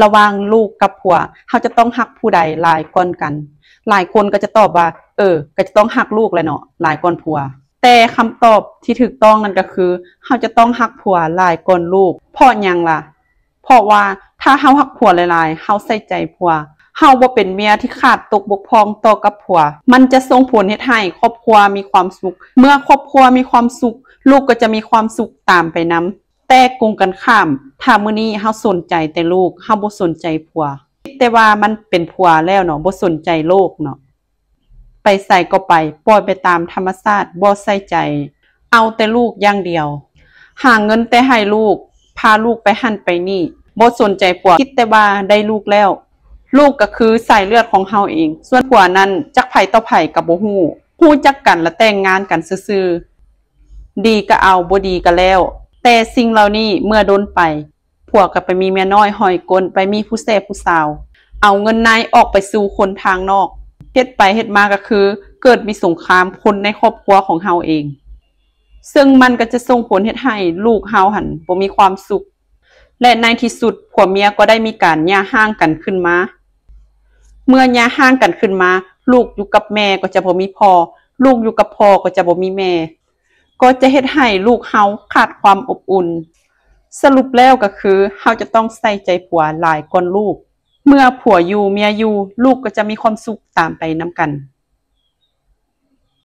ระหว่างลูกกับผัวเขาจะต้องฮักผู้ใดหลายก่อนกันหลายคนก็จะตอบว่าก็จะต้องฮักลูกแหละเนาะหลายก่อนผัวแต่คำตอบที่ถูกต้องนั่นก็คือเขาจะต้องฮักผัวหลายก่อนลูกเพราะหยังล่ะเพราะว่าถ้าเฮาฮักผัวหลายๆเฮาใส่ใจผัวเฮาบ่เป็นเมียที่ขาดตกบกพร่องต่อกับผัวมันจะส่งผลเฮ็ดให้ครอบครัวมีความสุขเมื่อครอบครัวมีความสุขลูกก็จะมีความสุขตามไปนำแต่กงกันข้ามถ้ามื้อนี้เฮาสนใจแต่ลูกเฮาบ่สนใจผัวแต่ว่ามันเป็นผัวแล้วเนาะบ่สนใจโลกเนาะไปใส่ก็ไปปล่อยไปตามธรรมชาติบ่ใส่ใจเอาแต่ลูกอย่างเดียวหาเงินแต่ให้ลูกพาลูกไปหั่นไปนี่บ่สนใจผัวคิดแต่ว่าได้ลูกแล้วลูกก็คือสายเลือดของเฮาเองส่วนผัวนั้นจักไผต่อไผก็บ่ฮู้จักกันและแต่งงานกันซื่อๆดีก็เอาบ่ดีก็แล้วแต่สิ่งเหล่านี้เมื่อโดนไปผัวก็ไปมีเมียน้อยห้อยก้นไปมีผู้แซ่ผู้สาวเอาเงินนายออกไปสู่คนทางนอกเฮ็ดไปเฮ็ดมาก็คือเกิดมีสงครามคนในครอบครัวของเฮาเองซึ่งมันก็จะส่งผลเฮ็ดให้ลูกเฮาหันบ่มีความสุขและในที่สุดผัวเมียก็ได้มีการหย่าร้างกันขึ้นมาเมื่อหย่าร้างกันขึ้นมาลูกอยู่กับแม่ก็จะบ่มีพ่อลูกอยู่กับพ่อก็จะบ่มีแม่ก็จะเฮ็ดให้ลูกเฮาขาดความอบอุ่นสรุปแล้วก็คือเฮาจะต้องใส่ใจผัวหลายก่อนลูกเมื่อผัวอยู่เมียอยู่ลูกก็จะมีความสุขตามไปนำกัน